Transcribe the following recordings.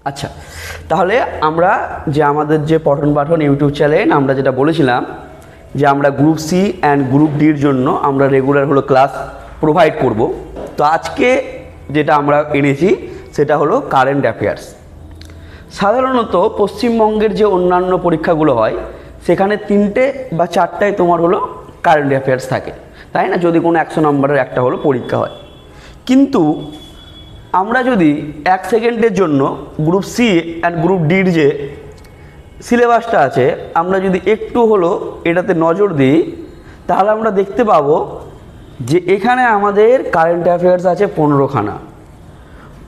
আচ্ছা, তাহলে আমরা যে আমাদের যে পঠন পাঠন ইউটিউব চ্যানেল আমরা যেটা বলেছিলাম যে আমরা গ্রুপ সি অ্যান্ড গ্রুপ ডির জন্য আমরা রেগুলার হলো ক্লাস প্রোভাইড করব। তো আজকে যেটা আমরা এনেছি সেটা হলো কারেন্ট অ্যাফেয়ার্স। সাধারণত পশ্চিমবঙ্গের যে অন্যান্য পরীক্ষাগুলো হয় সেখানে 3টে বা 4টায় তোমার হলো কারেন্ট অ্যাফেয়ার্স থাকে, তাই না? যদি কোনো 100 নম্বরের একটা হলো পরীক্ষা হয়। কিন্তু আমরা যদি 1 সেকেন্ডের জন্য গ্রুপ সি অ্যান্ড গ্রুপ ডির যে সিলেবাসটা আছে আমরা যদি একটু হলো এটাতে নজর দিই, তাহলে আমরা দেখতে পাবো যে এখানে আমাদের কারেন্ট অ্যাফেয়ার্স আছে 15খানা।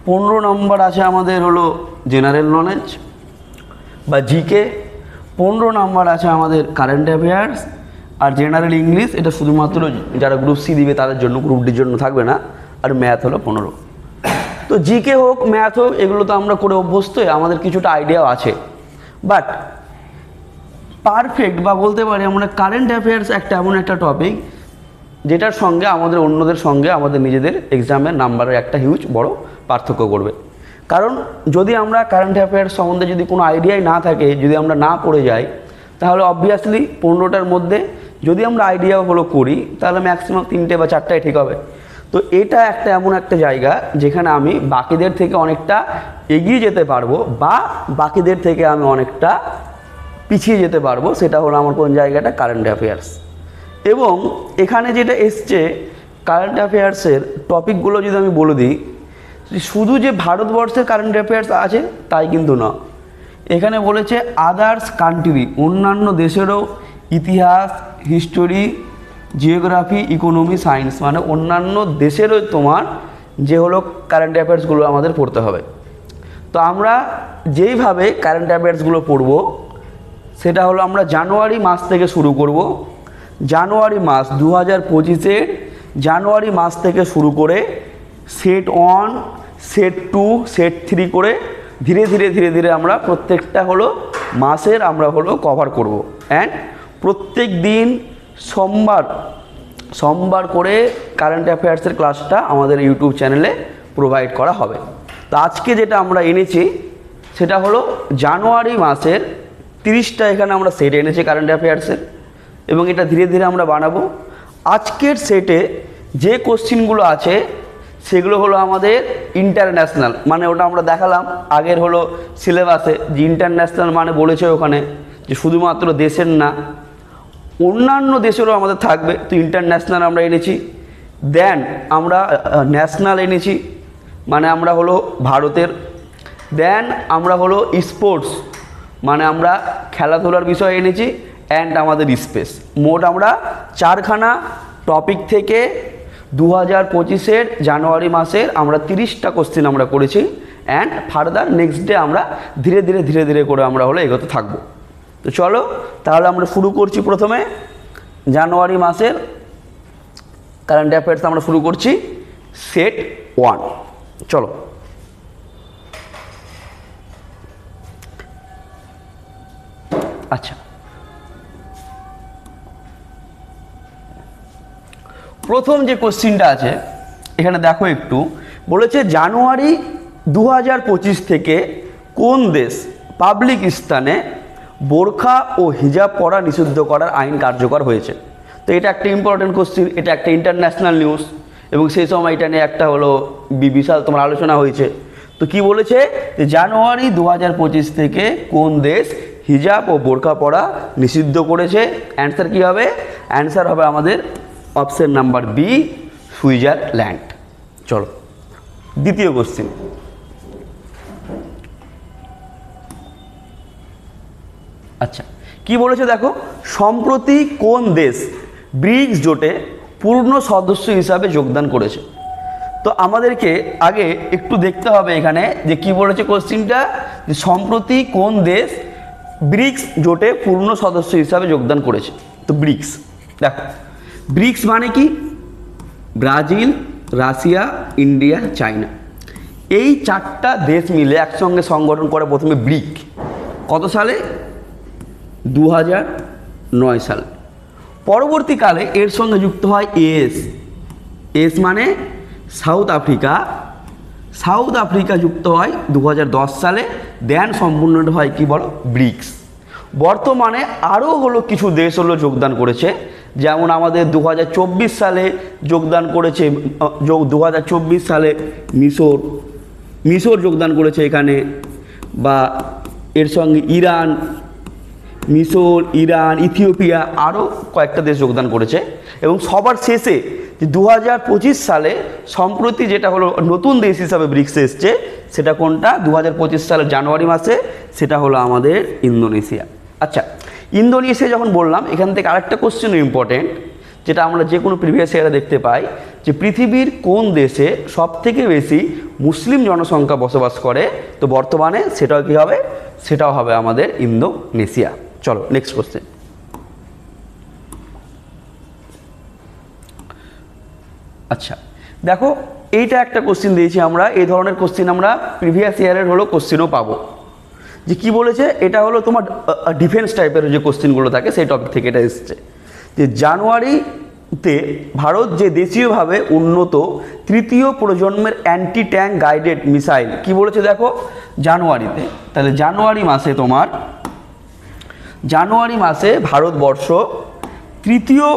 15 নম্বর আছে আমাদের হলো জেনারেল নলেজ বা জিকে, 15 নম্বর আছে আমাদের কারেন্ট অ্যাফেয়ার্স আর জেনারেল ইংলিশ, এটা শুধুমাত্র যারা গ্রুপ সি দিবে তাদের জন্য, গ্রুপ ডির জন্য থাকবে না। আর ম্যাথ হলো 15। তো জিকে হোক ম্যাথ হোক এগুলো তো আমরা করে অভ্যস্ত, আমাদের কিছুটা আইডিয়াও আছে। বাট পারফেক্ট বা বলতে পারি আমরা কারেন্ট অ্যাফেয়ার্স একটা এমন একটা টপিক যেটার সঙ্গে আমাদের অন্যদের সঙ্গে আমাদের নিজেদের এক্সামের নাম্বারের একটা হিউজ বড় পার্থক্য করবে। কারণ যদি আমরা কারেন্ট অ্যাফেয়ার্স সম্বন্ধে যদি কোনো আইডিয়াই না থাকে, যদি আমরা না পড়ে যাই, তাহলে অবভিয়াসলি 15টার মধ্যে যদি আমরা আইডিয়াও হলো করি তাহলে ম্যাক্সিমাম 3টে বা 4টাই ঠিক হবে। তো এটা একটা এমন একটা জায়গা যেখানে আমি বাকিদের থেকে অনেকটা এগিয়ে যেতে পারবো বা বাকিদের থেকে আমি অনেকটা পিছিয়ে যেতে পারবো। সেটা হলো আমার কোন জায়গাটা, কারেন্ট অ্যাফেয়ার্স। এবং এখানে যেটা এসছে কারেন্ট অ্যাফেয়ার্সের টপিকগুলো যদি আমি বলে দিই, শুধু যে ভারতবর্ষের কারেন্ট অ্যাফেয়ার্স আছে তাই কিন্তু না, এখানে বলেছে আদার্স কান্ট্রি, অন্যান্য দেশেরও ইতিহাস, হিস্টোরি, জিওগ্রাফি, ইকোনমি, সায়েন্স, মানে অন্যান্য দেশেরও তোমার যে হলো কারেন্ট অ্যাফেয়ার্সগুলো আমাদের পড়তে হবে। তো আমরা যেইভাবে কারেন্ট অ্যাফেয়ার্সগুলো পড়ব সেটা হলো আমরা জানুয়ারি মাস থেকে শুরু করব। জানুয়ারি মাস 2025-এর জানুয়ারি মাস থেকে শুরু করে সেট 1, সেট 2, সেট 3 করে ধীরে ধীরে ধীরে ধীরে আমরা প্রত্যেকটা হলো মাসের আমরা হলো কভার করব। অ্যান্ড প্রত্যেক দিন সোমবার করে কারেন্ট অ্যাফেয়ার্সের ক্লাসটা আমাদের ইউটিউব চ্যানেলে প্রোভাইড করা হবে। তো আজকে যেটা আমরা এনেছি সেটা হলো জানুয়ারি মাসের 30টা এখানে আমরা সেট এনেছি কারেন্ট অ্যাফেয়ার্সের, এবং এটা ধীরে ধীরে আমরা বানাবো। আজকের সেটে যে কোশ্চিনগুলো আছে সেগুলো হলো আমাদের ইন্টারন্যাশনাল, মানে ওটা আমরা দেখালাম আগের হলো সিলেবাসে যে ইন্টারন্যাশনাল মানে বলেছে ওখানে যে শুধুমাত্র দেশের না, অন্যান্য দেশেরও আমাদের থাকবে। তো ইন্টারন্যাশনাল আমরা এনেছি। দেন আমরা ন্যাশনাল এনেছি, মানে আমরা হলো ভারতের। দেন আমরা হলো স্পোর্টস, মানে আমরা খেলাধুলার বিষয় এনেছি। অ্যান্ড আমাদের স্পেস। মোট আমরা 4খানা টপিক থেকে 2025-এর জানুয়ারি মাসের আমরা 30টা কোশ্চেন আমরা করেছি। অ্যান্ড ফার্দার নেক্সট ডে আমরা ধীরে ধীরে ধীরে ধীরে করে আমরা হলো এগোতে থাকবো। তো চলো তাহলে আমরা শুরু করছি। প্রথমে জানুয়ারি মাসের কারেন্ট অ্যাফেয়ার্স আমরা শুরু করছি সেট 1। চলো। আচ্ছা, প্রথম যে কোশ্চিনটা আছে এখানে দেখো একটু, বলেছে জানুয়ারি 2025 থেকে কোন দেশ পাবলিক স্থানে বোরখা ও হিজাব পরা নিষিদ্ধ করার আইন কার্যকর হয়েছে। তো এটা একটা ইম্পর্টেন্ট কোশ্চিন, এটা একটা ইন্টারন্যাশনাল নিউজ, এবং সেই সময় এটা নিয়ে একটা হলো বিশাল তোমার আলোচনা হয়েছে। তো কি বলেছে যে জানুয়ারি 2025 থেকে কোন দেশ হিজাব ও বোরখা পরা নিষিদ্ধ করেছে? অ্যান্সার কী হবে? অ্যান্সার হবে আমাদের অপশন নাম্বার বি, সুইজারল্যান্ড। চলো দ্বিতীয় কোশ্চিন। আচ্ছা, কি বলেছে দেখো, সম্প্রতি কোন দেশ ব্রিক্স জোটে পূর্ণ সদস্য হিসাবে যোগদান করেছে? তো আমাদেরকে আগে একটু দেখতে হবে এখানে যে কি বলেছে কোশ্চিনটা, যে সম্প্রতি কোন দেশ ব্রিক্স জোটে পূর্ণ সদস্য হিসাবে যোগদান করেছে। তো ব্রিক্স, দেখো ব্রিক্স মানে কি? ব্রাজিল, রাশিয়া, ইন্ডিয়া, চায়না, এই 4টা দেশ মিলে একসঙ্গে সংগঠন করে প্রথমে ব্রিক। কত সালে? 2009 সালে। পরবর্তীকালে এর সঙ্গে যুক্ত হয় এস। এস মানে সাউথ আফ্রিকা, সাউথ আফ্রিকা যুক্ত হয় 2010 সালে, দেন সম্পূর্ণ হয় কি বলো, ব্রিক্স। বর্তমানে আরও হলো কিছু দেশ হলো যোগদান করেছে, যেমন আমাদের 2024 সালে যোগদান করেছে, 2024 সালে মিশর যোগদান করেছে এখানে, বা এর সঙ্গে মিশর, ইরান, ইথিওপিয়া, আরও কয়েকটা দেশ যোগদান করেছে। এবং সবার শেষে যে 2025 সালে সম্প্রতি যেটা হলো নতুন দেশ হিসাবে ব্রিক্সে এসছে, সেটা কোনটা, 2025 সালের জানুয়ারি মাসে, সেটা হলো আমাদের ইন্দোনেশিয়া। আচ্ছা, ইন্দোনেশিয়া যখন বললাম, এখান থেকে আরেকটা কোশ্চেন ইম্পর্টেন্ট, যেটা আমরা যে কোনো প্রিভিয়াস ইয়ারে দেখতে পাই, যে পৃথিবীর কোন দেশে সবথেকে বেশি মুসলিম জনসংখ্যা বসবাস করে, তো বর্তমানে সেটাও কী হবে, সেটাও হবে আমাদের ইন্দোনেশিয়া। চলো নেক্সট কোশ্চেন। আচ্ছা দেখো, এইটা একটা কোশ্চেন দিয়েছি আমরা, এই ধরনের কোশ্চেন আমরা প্রিভিয়াস ইয়ারের হলো কোশ্চেনও পাবো। যে কি বলেছে, এটা হলো তোমার ডিফেন্স টাইপের যে কোশ্চেনগুলো থাকে সেই টপিক থেকে এটা এসছে, যে জানুয়ারিতে ভারত যে দেশীয়ভাবে উন্নত তৃতীয় প্রজন্মের অ্যান্টি ট্যাঙ্ক গাইডেড মিসাইল, কি বলেছে দেখো, জানুয়ারিতে, তাহলে জানুয়ারি মাসে ভারতবর্ষ তৃতীয়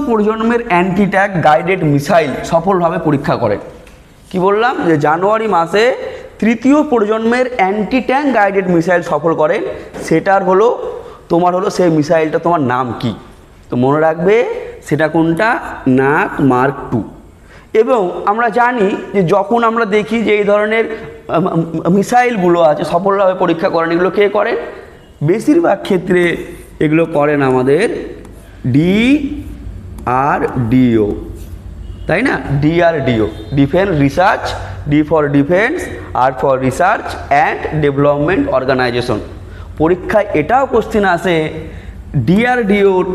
প্রজন্মের অ্যান্টি ট্যাঙ্ক গাইডেড মিসাইল সফলভাবে পরীক্ষা করে। কি বললাম, যে জানুয়ারি মাসে তৃতীয় প্রজন্মের অ্যান্টি ট্যাঙ্ক গাইডেড মিসাইল সফল করে, সেটার হলো তোমার হলো সেই মিসাইলটা তোমার নাম কি, তো মনে রাখবে সেটা কোনটা, নাক মার্ক 2। এবং আমরা জানি যে যখন আমরা দেখি যে এই ধরনের মিসাইলগুলো আছে সফলভাবে পরীক্ষা করেন, এগুলো কে করেন, বেশিরভাগ ক্ষেত্রে এগুলো করেন আমাদের DRDO, তাই না, DRDO, defence research, D for defence, আর for research and development organisation. পরীক্ষায় এটাও কোশ্চেন আসে, DRDOর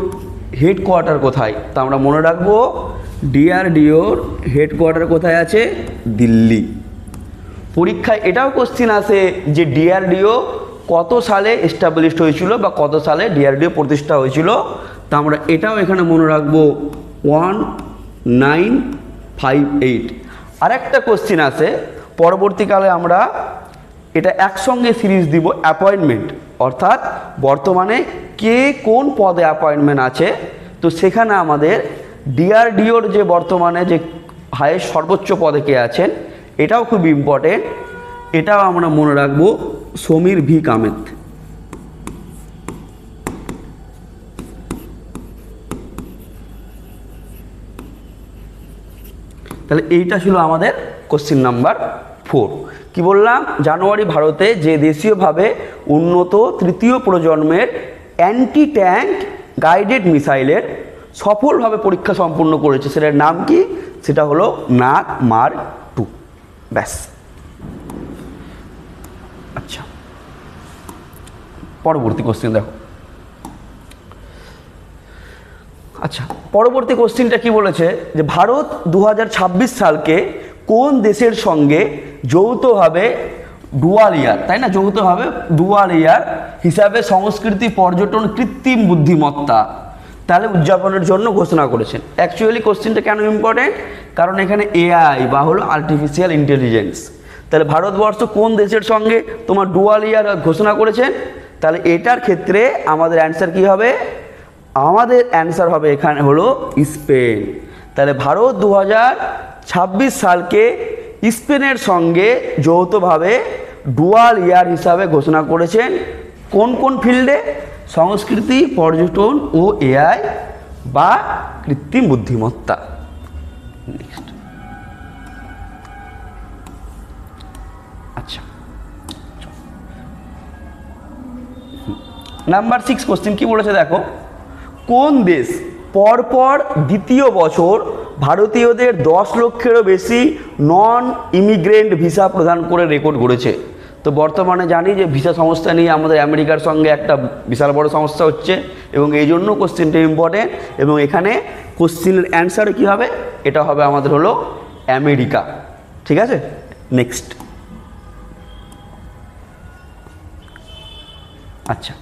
হেডকোয়ার্টার কোথায়, তা আমরা মনে রাখবো DRDOর হেডকোয়ার্টার কোথায় আছে, দিল্লি। পরীক্ষায় এটাও কোশ্চেন আসে যে DRDO কত সালে এস্টাবলিশড হয়েছিল, বা কত সালে DRDO প্রতিষ্ঠা হয়েছিল, তা আমরা এটাও এখানে মনে রাখবো 1958। আরেকটা কোশ্চেন আছে, পরবর্তীকালে আমরা এটা একসঙ্গে সিরিজ দিব, অ্যাপয়েন্টমেন্ট, অর্থাৎ বর্তমানে কে কোন পদে অ্যাপয়েন্টমেন্ট আছে, তো সেখানে আমাদের DRDOর যে বর্তমানে যে হাইয়েস্ট সর্বোচ্চ পদে কে আছেন, এটাও খুব ইম্পর্টেন্ট, এটাও আমরা মনে রাখবো সমীর ভি কামেত। তাহলে এইটা ছিল আমাদের কোশ্চেন নাম্বার 4। কি বললাম, জানুয়ারি ভারতে যে দেশীয়ভাবে উন্নত তৃতীয় প্রজন্মের অ্যান্টি ট্যাঙ্ক গাইডেড মিসাইলের সফলভাবে পরীক্ষা সম্পূর্ণ করেছে, সেটার নাম কি, সেটা হলো নাগ মার্ক 2। ব্যাস। আচ্ছা, পরবর্তী কোশ্চেন দেখো। আচ্ছা, পরবর্তী কোশ্চেনটা কি বলেছে, যে ভারত 2026 সালকে কোন দেশের সঙ্গে যৌথভাবে ডুয়াল ইয়ার, তাই না, যৌথভাবে ডুয়াল ইয়ার হিসাবে সংস্কৃতি, পর্যটন, কৃত্রিম বুদ্ধিমত্তা তাহলে উদযাপনের জন্য ঘোষণা করেছেন। অ্যাকচুয়ালি কোশ্চেনটা কেন ইম্পর্টেন্ট, কারণ এখানে AI বা হলো আর্টিফিশিয়াল ইন্টেলিজেন্স, তাহলে ভারতবর্ষ কোন দেশের সঙ্গে তোমার ডুয়াল ইয়ার ঘোষণা করেছেন, তাহলে এটার ক্ষেত্রে আমাদের অ্যান্সার কি হবে, আমাদের অ্যান্সার হবে এখানে হলো স্পেন। তাহলে ভারত 2026 সালকে স্পেনের সঙ্গে যৌথভাবে ডুয়াল ইয়ার হিসাবে ঘোষণা করেছেন, কোন কোন ফিল্ডে, সংস্কৃতি, পর্যটন ও AI বা কৃত্রিম বুদ্ধিমত্তা। নেক্সট। আচ্ছা, নাম্বার 6 কোশ্চেন কি বলেছে দেখো, কোন দেশ পরপর দ্বিতীয় বছর ভারতীয়দের 10 লক্ষেরও বেশি নন ইমিগ্রেন্ট ভিসা প্রদান করে রেকর্ড গড়েছে। তো বর্তমানে জানি যে ভিসা সমস্যা নিয়ে আমাদের আমেরিকার সঙ্গে একটা বিশাল বড় সমস্যা হচ্ছে, এবং এই জন্য কোশ্চেনটা ইম্পর্টেন্ট, এবং এখানে কোশ্চেনের অ্যান্সার কী হবে, এটা হবে আমাদের হলো আমেরিকা। ঠিক আছে, নেক্সট। আচ্ছা,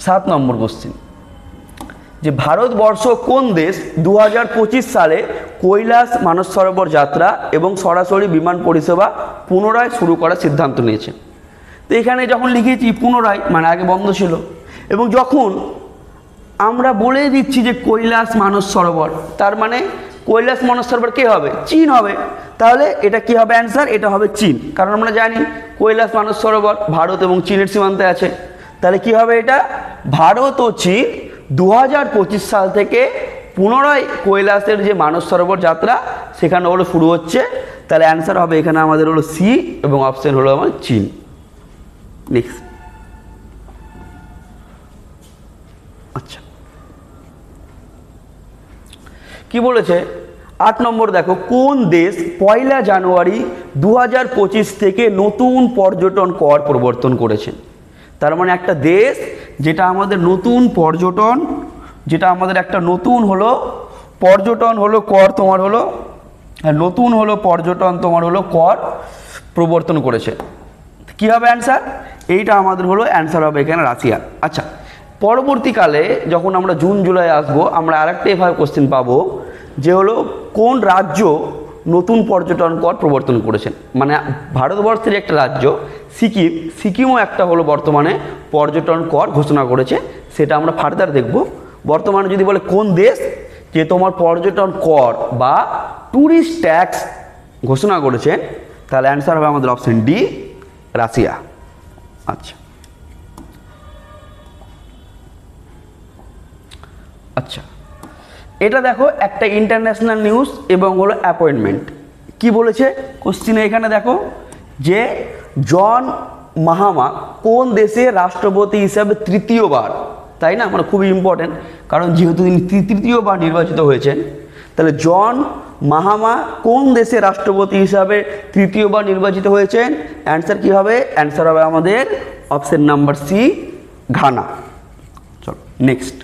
7 নম্বর কোশ্চেন, যে ভারতবর্ষ কোন দেশ 2025 সালে কৈলাস মানস সরোবর যাত্রা এবং সরাসরি বিমান পরিষেবা পুনরায় শুরু করার সিদ্ধান্ত নিয়েছে। তো এখানে যখন লিখেছি পুনরায় মানে আগে বন্ধ ছিল, এবং যখন আমরা বলে দিচ্ছি যে কৈলাস মানস সরোবর, তার মানে কৈলাস মানস সরোবর কে হবে? চীন হবে। তাহলে এটা কি হবে অ্যান্সার? এটা হবে চীন, কারণ আমরা জানি কৈলাস মানস সরোবর ভারত এবং চীনের সীমান্তে আছে। তাহলে কি হবে? এটা ভারত ও চীন 2025 সাল থেকে পুনরায় কৈলাসের যে মানস সরোবর যাত্রা সেখানে হলো শুরু হচ্ছে। তাহলে অ্যান্সার হবে এখানে আমাদের হলো সি এবং অপশন হলো আমার চীন। নেক্সট। আচ্ছা, কি বলেছে 8 নম্বর দেখো, কোন দেশ 1 জানুয়ারি 2025 থেকে নতুন পর্যটন কর প্রবর্তন করেছেন? তার মানে একটা দেশ যেটা আমাদের নতুন পর্যটন, যেটা আমাদের একটা নতুন হলো পর্যটন হলো কর তোমার হলো নতুন হলো পর্যটন তোমার হলো কর প্রবর্তন করেছে। কি হবে অ্যান্সার? এইটা আমাদের হলো অ্যান্সার হবে এখানে রাশিয়া। আচ্ছা, পরবর্তীকালে যখন আমরা জুন জুলাই আসবো আমরা আরেকটা এভাবে কোশ্চেন পাবো যে হলো কোন রাজ্য নতুন পর্যটন কর প্রবর্তন করেছেন? মানে ভারতবর্ষের একটা রাজ্য সিকিম, সিকিমও একটা হলো বর্তমানে পর্যটন কর ঘোষণা করেছে, সেটা আমরা ফার্দার দেখব। বর্তমানে যদি বলে কোন দেশ যে তোমার পর্যটন কর বা ট্যুরিস্ট ট্যাক্স ঘোষণা করেছেন, তাহলে অ্যান্সার হবে আমাদের অপশন ডি, রাশিয়া। আচ্ছা আচ্ছা, এটা দেখো একটা ইন্টারন্যাশনাল নিউজ এবং হলো অ্যাপয়েন্টমেন্ট। কি বলেছে কোশ্চিনে এখানে দেখো যে জন মাহামা কোন দেশের রাষ্ট্রপতি হিসাবে তৃতীয়বার, তাই না? মানে খুবই ইম্পর্টেন্ট, কারণ যেহেতু তিনি তৃতীয়বার নির্বাচিত হয়েছেন, তাহলে জন মাহামা কোন দেশের রাষ্ট্রপতি হিসাবে তৃতীয়বার নির্বাচিত হয়েছেন? অ্যান্সার কি হবে? অ্যান্সার হবে আমাদের অপশন নাম্বার সি, ঘানা। চলো নেক্সট।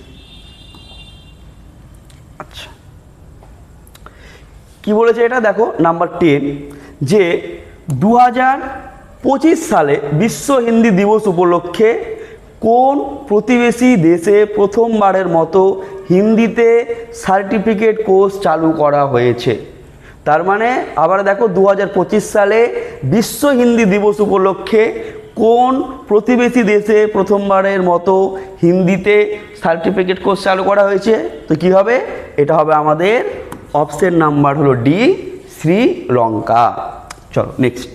আচ্ছা, কি বলেছে এটা দেখো নাম্বার 10, যে 2025 সালে বিশ্ব হিন্দি দিবস উপলক্ষে কোন প্রতিবেশী দেশে প্রথমবারের মতো হিন্দিতে সার্টিফিকেট কোর্স চালু করা হয়েছে? তার মানে আবার দেখো 2025 সালে বিশ্ব হিন্দি দিবস উপলক্ষে কোন প্রতিবেশী দেশে প্রথমবারের মতো হিন্দিতে সার্টিফিকেট কোর্স চালু করা হয়েছে? তো কি হবে? এটা হবে আমাদের অপশন নাম্বার হলো ডি, শ্রীলঙ্কা। চলো নেক্সট।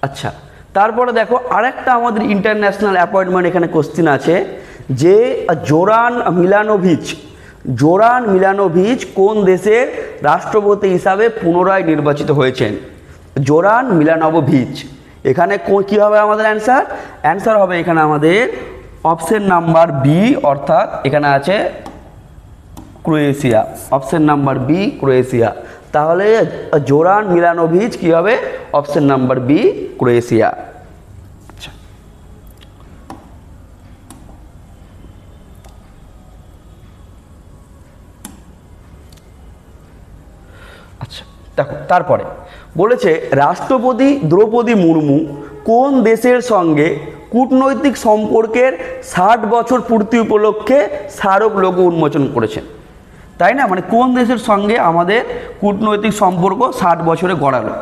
আচ্ছা, তারপরে দেখো আরেকটা আমাদের ইন্টারন্যাশনাল অ্যাপয়েন্টমেন্ট এখানে কোশ্চিন আছে যে জোরান মিলানোভিচ কোন দেশের রাষ্ট্রপতি হিসাবে পুনরায় নির্বাচিত হয়েছেন? জোরান মিলানোভিচ, এখানে কি হবে আমাদের অ্যান্সার? অ্যান্সার হবে এখানে আমাদের অপশন নাম্বার বি, অর্থাৎ এখানে আছে Croatia. Option number B, Croatia. তাহলে জোরান মিলানোভিচ কি হবে? Option number B, Croatia. আচ্ছা, আচ্ছা দেখো তারপরে বলেছে রাষ্ট্রপতি দ্রৌপদী মুর্মু কোন দেশের সঙ্গে কূটনৈতিক সম্পর্কের 60 বছর পূর্তি উপলক্ষে স্মারক লোগো উন্মোচন করেছেন? তাই না? মানে কোন দেশের সঙ্গে আমাদের কূটনৈতিক সম্পর্ক 60 বছরে গড়ালো?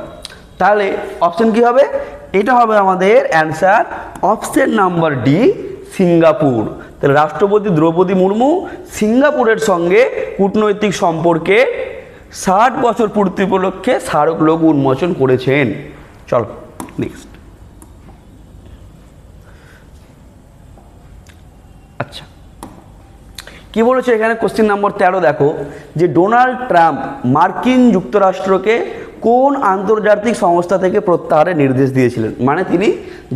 তাহলে অপশন কি হবে? এটা হবে আমাদের answer option number D, Singapore. তাহলে রাষ্ট্রপতি দ্রৌপদী মুর্মু সিঙ্গাপুরের সঙ্গে কূটনৈতিক সম্পর্কে 60 বছর পূর্তি উপলক্ষে স্মারক লোগো উন্মোচন করেছেন। চলো নেক্সট। আচ্ছা, কি বলেছে এখানে কোশ্চেন নাম্বার 13 দেখো যে ডোনাল্ড ট্রাম্প মার্কিন যুক্তরাষ্ট্রকে কোন আন্তর্জাতিক সংস্থা থেকে প্রত্যাহারের নির্দেশ দিয়েছিলেন? মানে তিনি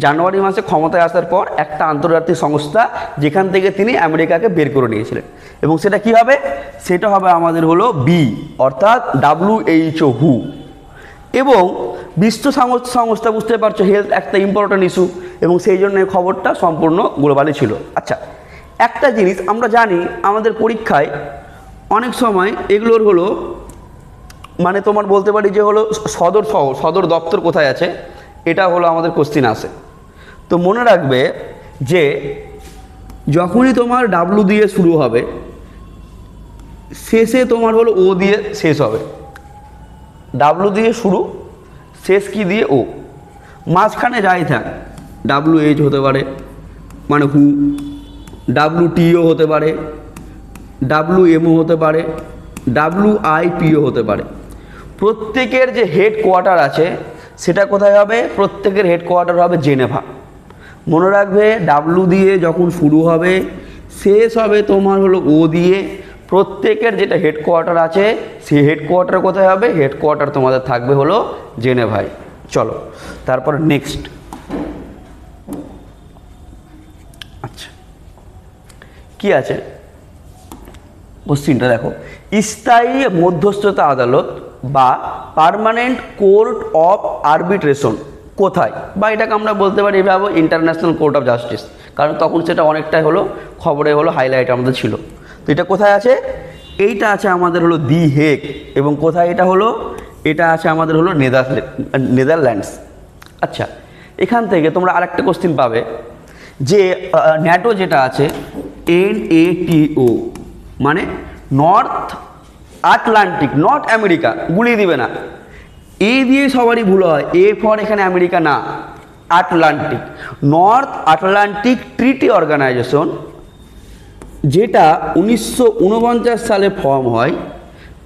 জানুয়ারি মাসে ক্ষমতায় আসার পর একটা আন্তর্জাতিক সংস্থা যেখান থেকে তিনি আমেরিকাকে বের করে নিয়েছিলেন, এবং সেটা কি হবে? সেটা হবে আমাদের হলো বি, অর্থাৎ WHO, হু। এবং বিশ্ব সংস্থা বুঝতে পারছো হেলথ একটা ইম্পর্টেন্ট ইস্যু, এবং সেই জন্য এই খবরটা সম্পূর্ণ গ্লোবালি ছিল। আচ্ছা, একটা জিনিস আমরা জানি আমাদের পরীক্ষায় অনেক সময় এগুলোর হলো মানে তোমার বলতে পারি যে হলো সদর দপ্তর কোথায় আছে, এটা হলো আমাদের কোশ্চিন আসে। তো মনে রাখবে যে যখনই তোমার ডাব্লু দিয়ে শুরু হবে শেষে তোমার হলো ও দিয়ে শেষ হবে। ডাব্লু দিয়ে শুরু, শেষ কি দিয়ে ও, মাঝখানে যাই থাক, ডাব্লু এইচ হতে পারে মানে হু, ডাব্লু টিও হতে পারে, ডাব্লু এমও হতে পারে, ডাব্লু আইপিও হতে পারে। প্রত্যেকের যে হেড কোয়ার্টার আছে সেটা কোথায় হবে? প্রত্যেকের হেড কোয়ার্টার হবে জেনেভা। মনে রাখবে ডাব্লু দিয়ে যখন শুরু হবে শেষ হবে তোমার হলো ও দিয়ে, প্রত্যেকের যেটা হেড কোয়ার্টার আছে সেই হেড কোয়ার্টার কোথায় হবে? হেড কোয়ার্টার তোমাদের থাকবে হলো জেনেভায়। চলো তারপর নেক্সট। আচ্ছা কি আছে কোশ্চিনটা দেখো, স্থায়ী মধ্যস্থতা আদালত বা পার্মানেন্ট কোর্ট অফ আরবিট্রেশন কোথায়? বা এটাকে আমরা বলতে পারি এভাবে ইন্টারন্যাশনাল কোর্ট অফ জাস্টিস, কারণ তখন সেটা অনেকটাই হলো খবরে হলো হাইলাইট আমাদের ছিল। তো এটা কোথায় আছে? এইটা আছে আমাদের হলো দি হেগ। এবং কোথায় এটা হলো? এটা আছে আমাদের হলো নেদারল্যান্ডস। আচ্ছা এখান থেকে তোমরা আরেকটা কোশ্চিন পাবে যে ন্যাটো যেটা আছে NATO মানে নর্থ আটলান্টিক, নর্থ আমেরিকা, গুলিয়ে দিবে না, এ দিয়ে সবারই ভুল হয়, এ ফর এখানে আমেরিকা না, Atlantic, north Atlantic treaty organization, যেটা 1949 সালে ফর্ম হয়।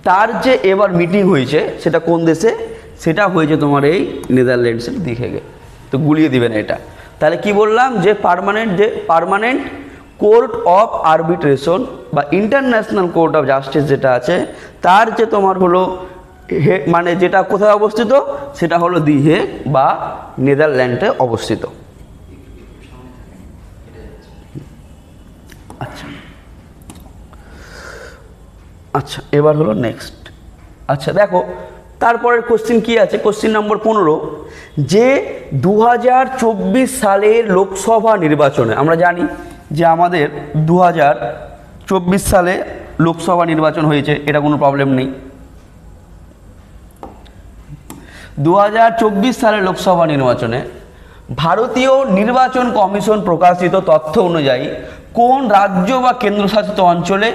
তার যে এবার মিটিং হয়েছে সেটা কোন দেশে? সেটা হয়েছে তোমার এই নেদারল্যান্ডসের দিকে। তো গুলিয়ে দিবে না এটা। তাহলে কি বললাম যে পার্মানেন্ট কোর্ট অফ আরবিট্রেশন বা ইন্টারন্যাশনাল কোর্ট অফ জাস্টিস যেটা আছে তার যে তোমার হলো মানে যেটা কোথায় অবস্থিত সেটা হলো দি হেগ বা নেদারল্যান্ডে অবস্থিত। আচ্ছা আচ্ছা এবার হলো নেক্সট। আচ্ছা দেখো তারপরের কোশ্চিন কি আছে? কোশ্চিন নম্বর 15, যে 2024 সালের লোকসভা নির্বাচনে, আমরা জানি যে আমাদের 2024 সালে লোকসভা নির্বাচন হয়েছে, এটা কোনো প্রবলেম নেই। 2024 সালের লোকসভা নির্বাচনে ভারতীয় নির্বাচন কমিশন প্রকাশিত তথ্য অনুযায়ী কোন রাজ্য বা কেন্দ্রশাসিত অঞ্চলে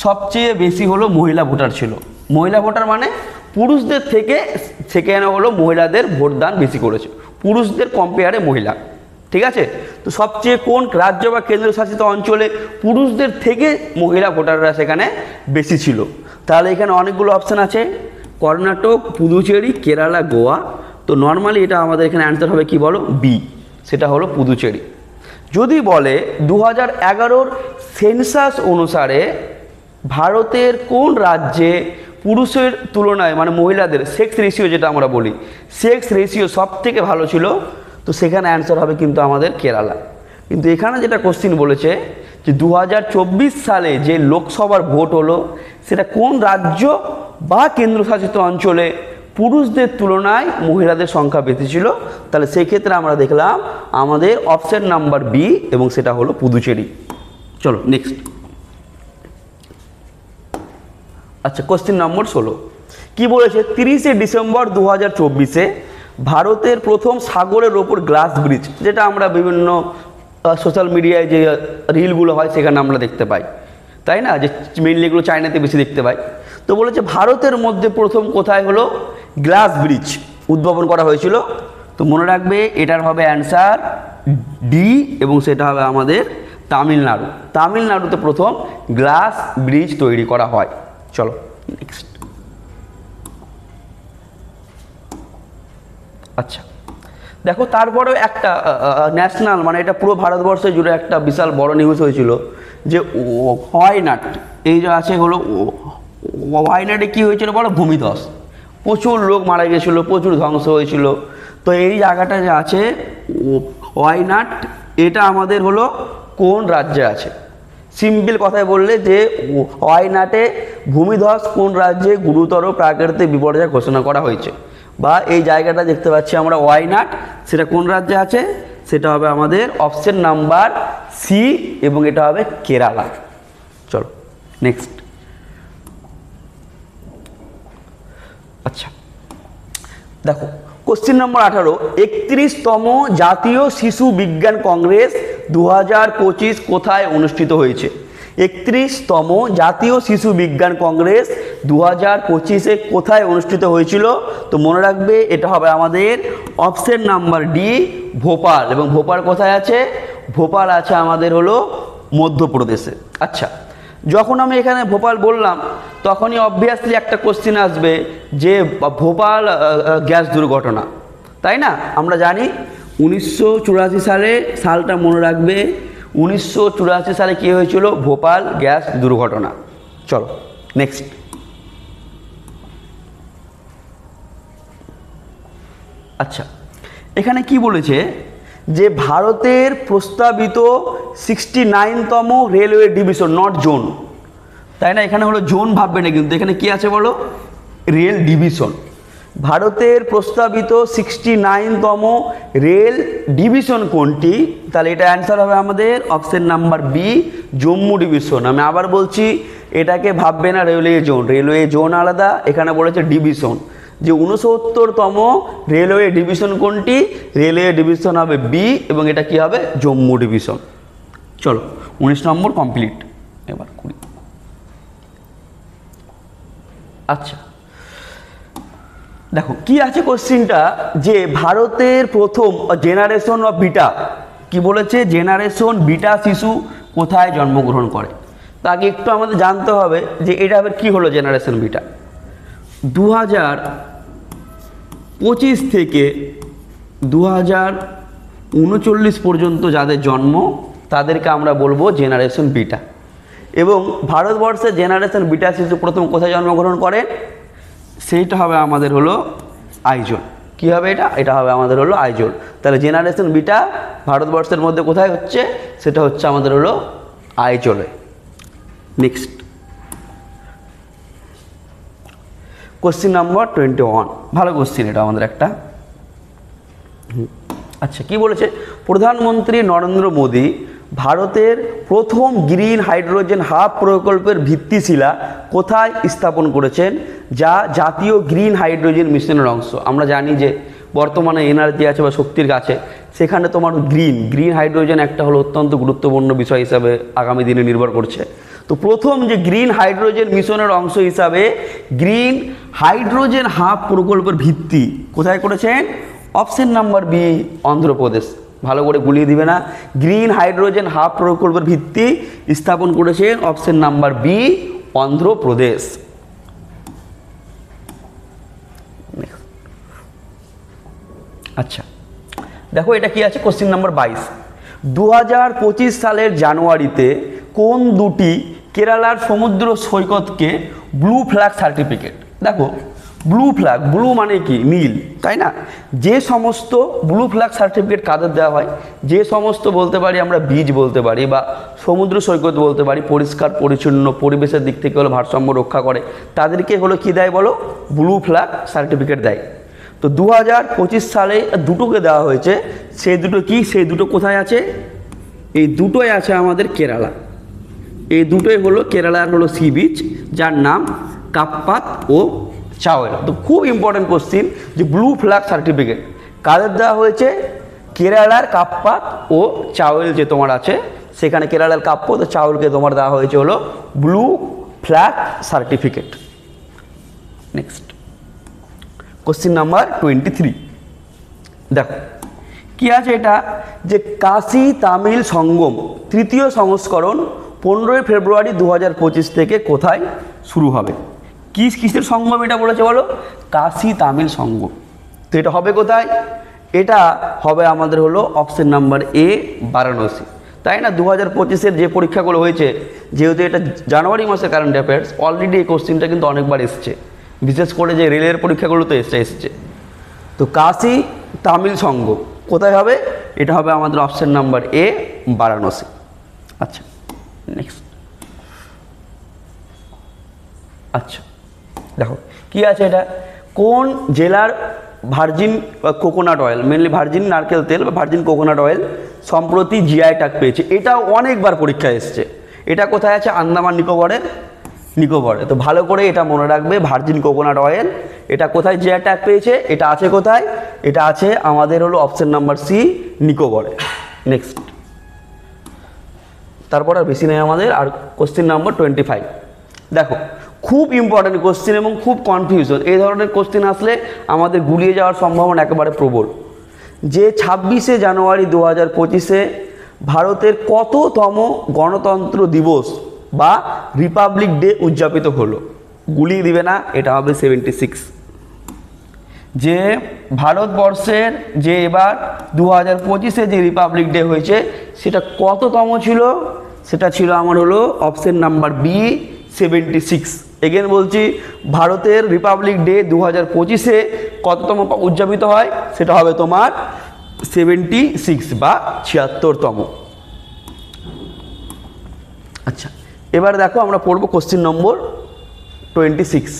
সবচেয়ে বেশি হলো মহিলা ভোটার ছিল? মহিলা ভোটার মানে পুরুষদের থেকে সেখানে হলো মহিলাদের ভোটদান বেশি করেছে, পুরুষদের কম্পেয়ারে মহিলা। ঠিক আছে, তো সবচেয়ে কোন রাজ্য বা কেন্দ্রশাসিত অঞ্চলে পুরুষদের থেকে মহিলা ভোটাররা সেখানে বেশি ছিল? তাহলে এখানে অনেকগুলো অপশান আছে, কর্ণাটক, পুদুচেরি, কেরালা, গোয়া। তো নর্মালি এটা আমাদের এখানে অ্যান্সার হবে কি বলো? বি, সেটা হলো পুদুচেরি। যদি বলে 2011 সেন্সাস অনুসারে ভারতের কোন রাজ্যে পুরুষের তুলনায় মানে মহিলাদের সেক্স রেশিও যেটা আমরা বলি সেক্স রেশিও সব থেকে ভালো ছিল, তো সেখানে অ্যান্সার হবে কিন্তু আমাদের কেরালা। কিন্তু এখানে যেটা কোশ্চিন বলেছে যে 2024 সালে যে লোকসভার ভোট হলো সেটা কোন রাজ্য বা কেন্দ্রশাসিত অঞ্চলে পুরুষদের তুলনায় মহিলাদের সংখ্যা বেশি ছিল, তাহলে সেই ক্ষেত্রে আমরা দেখলাম আমাদের অপশন নাম্বার বি এবং সেটা হলো পুদুচেরি। চলো নেক্সট। আচ্ছা কোশ্চিন নম্বর 16 কি বলেছে? 30শে ডিসেম্বর 2024-এ ভারতের প্রথম সাগরের ওপর গ্লাস ব্রিজ, যেটা আমরা বিভিন্ন সোশ্যাল মিডিয়ায় যে রিলগুলো হয় সেখানে আমরা দেখতে পাই, তাই না, যে মেইনলি এগুলো চায়নাতে বেশি দেখতে পাই। তো বলেছে ভারতের মধ্যে প্রথম কোথায় হলো গ্লাস ব্রিজ উদ্ভাবন করা হয়েছিল? তো মনে রাখবে এটার হবে অ্যান্সার ডি এবং সেটা হবে আমাদের তামিলনাড়ু। তামিলনাড়ুতে প্রথম গ্লাস ব্রিজ তৈরি করা হয়। চলো নেক্সট। আচ্ছা দেখো তারপরেও একটা ন্যাশনাল মানে এটা পুরো ভারতবর্ষে জুড়ে একটা বিশাল বড় নিউজ হয়েছিল যে ওয়াইনাট এই যে আছে হলো ওয়াইনাটে কী হয়েছিল বলো? ভূমিধস, প্রচুর লোক মারা গেছিলো, প্রচুর ধ্বংস হয়েছিল। তো এই জায়গাটা যে আছে ওয়াইনাট, এটা আমাদের হলো কোন রাজ্যে আছে? সিম্পল কথায় বললে যে ওয়াইনাটে ভূমিধস কোন রাজ্যে গুরুতর প্রাকৃতিক বিপর্যয় ঘোষণা করা হয়েছে, বা এই জায়গাটা দেখতে পাচ্ছি আমরা ওয়াইনাট, সেটা কোন রাজ্যে আছে? সেটা হবে আমাদের অপশন নাম্বার সি এবং এটা হবে কেরালা। চলো নেক্সট। আচ্ছা দেখো কোশ্চিন নম্বর 18, 31তম জাতীয় শিশু বিজ্ঞান কংগ্রেস 2025 কোথায় অনুষ্ঠিত হয়েছে? 31তম জাতীয় শিশু বিজ্ঞান কংগ্রেস 2025-এ কোথায় অনুষ্ঠিত হয়েছিল? তো মনে রাখবে এটা হবে আমাদের অপশন নাম্বার ডি, ভোপাল। এবং ভোপাল কোথায় আছে? ভোপাল আছে আমাদের হলো মধ্যপ্রদেশে। আচ্ছা, যখন আমি এখানে ভোপাল বললাম তখনই অবভিয়াসলি একটা কোশ্চেন আসবে যে ভোপাল গ্যাস দুর্ঘটনা, তাই না? আমরা জানি 1984 সালে, সালটা মনে রাখবে, 1984 সালে কী হয়েছিল? ভোপাল গ্যাস দুর্ঘটনা। চলো নেক্সট। আচ্ছা, এখানে কি বলেছে যে ভারতের প্রস্তাবিত 69তম রেলওয়ে ডিভিশন, নট জোন, তাই না? এখানে হলো জোন ভাববে না, কিন্তু এখানে কি আছে বলো? Rail division. ভারতের প্রস্তাবিত 69তম রেল ডিভিশন কোনটি? তাহলে এটা অ্যান্সার হবে আমাদের option number B, Jammu division. আমি আবার বলছি, এটাকে ভাববে না রেলওয়ে জোন, রেলওয়ে জোন আলাদা, এখানে বলেছে ডিভিশন। যে 69তম রেলওয়ে ডিভিশন কোনটি? রেলওয়ে ডিভিশন হবে বি, এবং এটা কি হবে? জম্মু ডিভিশন। চলো 19 নম্বর কমপ্লিট। এবার 20। আচ্ছা, দেখো কি আছে কোশ্চিনটা, যে ভারতের প্রথম জেনারেশন অফ বিটা, কি বলেছে? জেনারেশন বিটা শিশু কোথায় জন্মগ্রহণ করে? তাকে একটু আমাদের জানতে হবে যে এটা আবার কী হলো জেনারেশন বিটা। 2025 থেকে 2039 পর্যন্ত যাদের জন্ম তাদেরকে আমরা বলবো জেনারেশন বিটা। এবং ভারতবর্ষে জেনারেশন বিটা শিশু প্রথম কোথায় জন্মগ্রহণ করে? সেইটা হবে আমাদের হলো আইজল। কী হবে এটা? এটা হবে আমাদের হলো আইজল। তাহলে জেনারেশন বিটা ভারতবর্ষের মধ্যে কোথায় হচ্ছে? সেটা হচ্ছে আমাদের হলো আইজলে। নেক্সট কোশ্চিন নাম্বার 21, ভালো কোশ্চিন এটা আমাদের একটা। আচ্ছা, কি বলেছে? প্রধানমন্ত্রী নরেন্দ্র মোদী ভারতের প্রথম গ্রিন হাইড্রোজেন হাব প্রকল্পের ভিত্তিশিলা কোথায় স্থাপন করেছেন, যা জাতীয় গ্রিন হাইড্রোজেন মিশনের অংশ? আমরা জানি যে বর্তমানে এনার্জি আছে বা শক্তির কাছে, সেখানে তোমার গ্রিন হাইড্রোজেন একটা হলো অত্যন্ত গুরুত্বপূর্ণ বিষয় হিসাবে আগামী দিনে নির্ভর করছে। তো প্রথম যে গ্রিন হাইড্রোজেন মিশনের অংশ হিসাবে গ্রিন হাইড্রোজেন হাব প্রকল্পের ভিত্তি কোথায় করেছেন? Option number B, Andhra Pradesh. ভালো করে গুলিয়ে দিবে না, গ্রিন হাইড্রোজেন হাব প্রকল্পের ভিত্তি স্থাপন করেছেন অপশন নাম্বার বি, অন্ধ্রপ্রদেশ। আচ্ছা, দেখো এটা কি আছে? কোশ্চিন নাম্বার 22, 2025 সালের জানুয়ারিতে কোন দুটি কেরালার সমুদ্র সৈকতকে ব্লু ফ্ল্যাগ সার্টিফিকেট? দেখো ব্লু ফ্ল্যাগ, ব্লু মানে কি? নীল, তাই না? যে সমস্ত ব্লু ফ্ল্যাগ সার্টিফিকেট কাদের দেওয়া হয়? যে সমস্ত বলতে পারি আমরা বীজ বলতে পারি বা সমুদ্র সৈকত বলতে পারি, পরিষ্কার পরিচ্ছন্ন পরিবেশের দিক থেকে হলো ভারসাম্য রক্ষা করে, তাদেরকে হলো কি দেয় বলো? ব্লু ফ্ল্যাগ সার্টিফিকেট দেয়। তো 2025 সালে দুটোকে দেওয়া হয়েছে, সেই দুটো কি? সেই দুটো কোথায় আছে? এই দুটোই আছে আমাদের কেরালা। এই দুটোই হলো কেরালার হলো সি বিচ, যার নাম কাপ্পাত ও চাওয়েল। তো খুব ইম্পর্টেন্ট কোশ্চিন, যে ব্লু ফ্ল্যাগ সার্টিফিকেট কাদের দেওয়া হয়েছে? কেরালার কাপ্পাত ও চাওয়েল যে তোমার আছে, সেখানে কেরালার কাপ্পাত ও চাওয়েলকে তোমার দেওয়া হয়েছে হলো blue flag certificate. Next question number 23, দেখো কি আছে এটা, যে কাশী তামিল সঙ্গম তৃতীয় সংস্করণ 15 ফেব্রুয়ারি 2025 থেকে কোথায় শুরু হবে? কিসের সঙ্গম এটা বলেছে বলো? কাশী তামিল সঙ্গম। তো এটা হবে কোথায়? এটা হবে আমাদের হলো অপশন নাম্বার এ, বারাণসী, তাই না? 2025-এর যে পরীক্ষাগুলো হয়েছে, যেহেতু এটা জানুয়ারি মাসে কারেন্ট অ্যাফেয়ার্স, অলরেডি এই কোশ্চিনটা কিন্তু অনেকবার এসছে, বিশেষ করে যে রেলের পরীক্ষাগুলোতে এসছে। তো কাশী তামিল সঙ্গম কোথায় হবে? এটা হবে আমাদের অপশন নাম্বার এ, বারাণসী। আচ্ছা নেক্সট। আচ্ছা দেখো কি আছে এটা, কোন জেলার virgin coconut oil, mainly virgin নারকেল তেল বা ভার্জিন কোকোনাট অয়েল সম্প্রতি জিআই ট্যাগ পেয়েছে? এটাও অনেকবার পরীক্ষায় এসছে। এটা কোথায় আছে? আন্দামান নিকোবরে। তো ভালো করে এটা মনে রাখবে, ভার্জিন কোকোনাট অয়েল এটা কোথায় জিআই ট্যাগ পেয়েছে? এটা আছে কোথায়? এটা আছে আমাদের হলো অপশন নাম্বার সি, নিকোবরে। নেক্সট তারপর আর বেশি নেই আমাদের। আর কোশ্চেন নাম্বার 25 দেখো, খুব ইম্পর্টেন্ট কোশ্চেন এবং খুব কনফিউশন। এই ধরনের কোশ্চেন আসলে আমাদের গুলিয়ে যাওয়ার সম্ভাবনা একেবারে প্রবল। যে 26শে জানুয়ারি 2025-এ ভারতের কততম গণতন্ত্র দিবস বা রিপাবলিক ডে উদযাপিত হলো? গুলিয়ে দিবে না, এটা হবে 76। যে ভারতবর্ষের যে এবার 2025-এ যে রিপাবলিক ডে হয়েছে সেটা কততম ছিল? সেটা ছিল আমার হলো অপশন নাম্বার বি 76। এগেন বলছি, ভারতের রিপাবলিক ডে 2025-এ কততম উদযাপিত হয়? সেটা হবে তোমার 76 বা 76তম। আচ্ছা, এবার দেখো আমরা পড়বো কোশ্চেন নম্বর 26।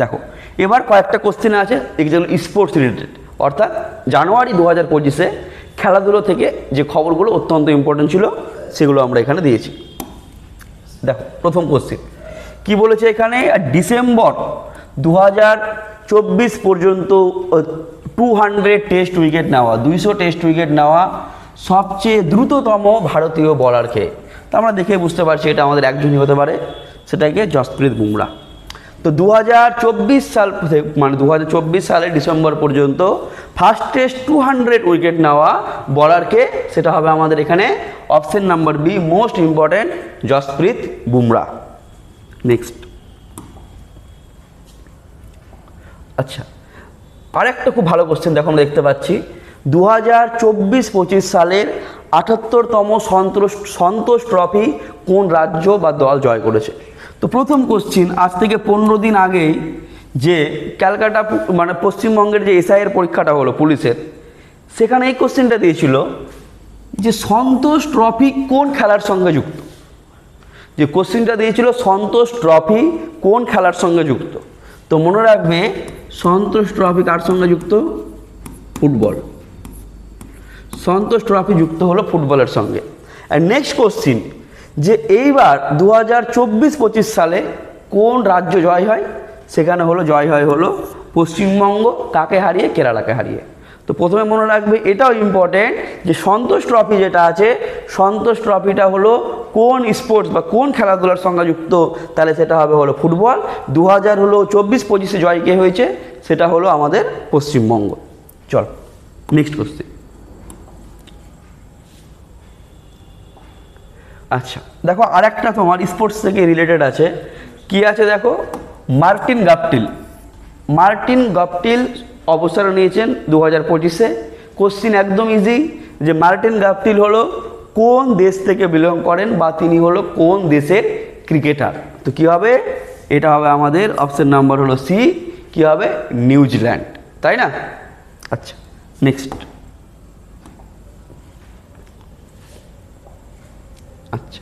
দেখো, এবার কয়েকটা কোশ্চেন আছে যেগুলো স্পোর্টস রিলেটেড, অর্থাৎ জানুয়ারি 2025-এ খেলাধুলো থেকে যে খবরগুলো অত্যন্ত ইম্পর্টেন্ট ছিল সেগুলো আমরা এখানে দিয়েছি। দেখো, প্রথম কোশ্চেন কি বলেছে এখানে? ডিসেম্বর 2024 পর্যন্ত 200 টেস্ট উইকেট নেওয়া, 200 টেস্ট উইকেট নেওয়া সবচেয়ে দ্রুততম ভারতীয় বলারকে। তা আমরা দেখে বুঝতে পারছি এটা আমাদের একজনই হতে পারে, সেটাকে জসপ্রীত বুমরা। তো 2024 সাল মানে 2024 সালের ডিসেম্বর পর্যন্ত ফার্স্ট টেস্ট 200 উইকেট নেওয়া বলারকে, সেটা হবে আমাদের এখানে option number B most important, Jasprit Bumrah. Next, আচ্ছা আরেকটা খুব ভালো কোশ্চেন দেখো, আমরা দেখতে পাচ্ছি 2024-25 সালের 78তম সন্তোষ ট্রফি কোন রাজ্য বা দল জয় করেছে? তো প্রথম কোশ্চিন, আজ থেকে 15 দিন আগেই যে ক্যালকাটা মানে পশ্চিমবঙ্গের যে এসআইয়ের পরীক্ষাটা হলো পুলিশের, সেখানে এই কোশ্চেনটা দিয়েছিল যে সন্তোষ ট্রফি কোন খেলার সঙ্গে যুক্ত। যে কোশ্চেনটা দিয়েছিল সন্তোষ ট্রফি কোন খেলার সঙ্গে যুক্ত। তো মনে রাখবে, সন্তোষ ট্রফি কার সঙ্গে যুক্ত? ফুটবল। সন্তোষ ট্রফি যুক্ত হলো ফুটবলের সঙ্গে। আর নেক্সট কোশ্চিন, যে এইবার 2024-25 সালে কোন রাজ্য জয় হয়? সেখানে হলো জয় হয় হলো পশ্চিমবঙ্গ, কাকে হারিয়ে? কেরালাকে হারিয়ে। তো প্রথমে মনে রাখবে, এটাও ইম্পর্টেন্ট যে সন্তোষ ট্রফি যেটা আছে, সন্তোষ ট্রফিটা হলো কোন স্পোর্টস বা কোন খেলাধুলার সঙ্গে যুক্ত? তাহলে সেটা হবে হলো ফুটবল। 2024-25-এ জয় কে হয়েছে? সেটা হলো আমাদের পশ্চিমবঙ্গ। চল নেক্সট কোশ্চেন। আচ্ছা দেখো, আরেকটা তোমার স্পোর্টস থেকে রিলেটেড আছে। কি আছে দেখো, মার্টিন গাপটিল অবসর নিয়েছেন 2025-এ। কোশ্চিন একদম ইজি, যে মার্টিন গাপটিল হলো কোন দেশ থেকে বিলং করেন বা তিনি হলো কোন দেশের ক্রিকেটার? তো কি হবে? এটা হবে আমাদের অপশন নাম্বার হলো সি, কি হবে? নিউজিল্যান্ড, তাই না? আচ্ছা নেক্সট। আচ্ছা,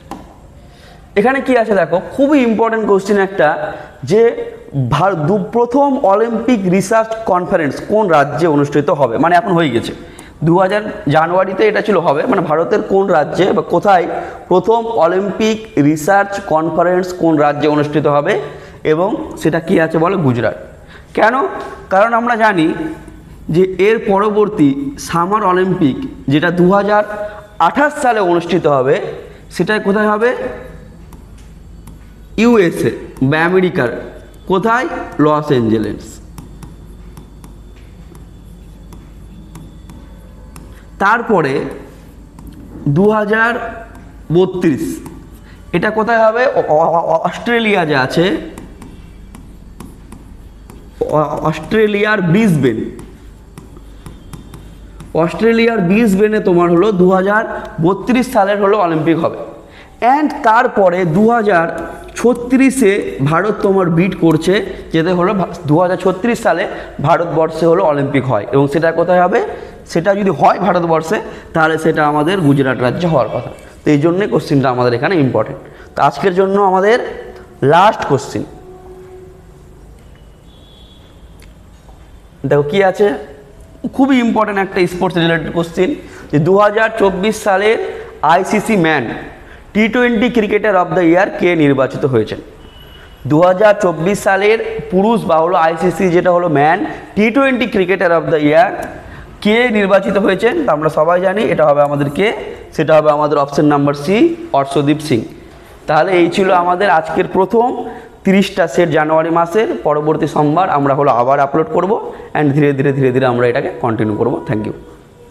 এখানে কি আছে দেখো, খুবই ইম্পর্টেন্ট কোশ্চেন একটা, যে প্রথম অলিম্পিক রিসার্চ কনফারেন্স কোন রাজ্যে অনুষ্ঠিত হবে? মানে এখন হয়ে গেছে, 2000 জানুয়ারিতে এটা ছিল হবে, মানে ভারতের কোন রাজ্যে বা কোথায় প্রথম অলিম্পিক রিসার্চ কনফারেন্স কোন রাজ্যে অনুষ্ঠিত হবে? এবং সেটা কি আছে বলো? গুজরাট। কেন? কারণ আমরা জানি যে এর পরবর্তী সামার অলিম্পিক যেটা 2028 সালে অনুষ্ঠিত হবে, সেটা কোথায় হবে? ইউএসএ বা আমেরিকার কোথায়? Los Angeles. তারপরে 2032 এটা কোথায় হবে? অস্ট্রেলিয়া যে আছে, অস্ট্রেলিয়ার ব্রিসবেনে তোমার হলো 2032 সালের হলো অলিম্পিক হবে। অ্যান্ড তারপরে 2036-এ ভারত তোমার বিট করছে, যেতে হলো 2036 সালে ভারতবর্ষে হলো অলিম্পিক হয়, এবং সেটা কোথায় হবে? সেটা যদি হয় ভারতবর্ষে, তাহলে সেটা আমাদের গুজরাট রাজ্যে হওয়ার কথা। তো এই জন্যে কোশ্চিনটা আমাদের এখানে ইম্পর্টেন্ট। তো আজকের জন্য আমাদের লাস্ট কোশ্চিন দেখো কি আছে, খুবই ইম্পর্টেন্ট একটা স্পোর্টস রিলেটেড কোশ্চিন, যে 2024 সালের আইসিসি ম্যান টি20 ক্রিকেটার অফ দ্য ইয়ার কে নির্বাচিত হয়েছেন? 2024 সালের পুরুষ বা হলো আইসিসি যেটা হলো ম্যান টি20 ক্রিকেটার অফ দ্য ইয়ার কে নির্বাচিত হয়েছেন? তা আমরা সবাই জানি এটা হবে আমাদের কে? সেটা হবে আমাদের option number C, Arshdeep Singh. তাহলে এই ছিল আমাদের আজকের প্রথম 30টা সেট জানুয়ারি মাসের। পরবর্তী সোমবার আমরা আবার আপলোড করব অ্যান্ড ধীরে ধীরে আমরা এটাকে কন্টিনিউ করব। Thank you.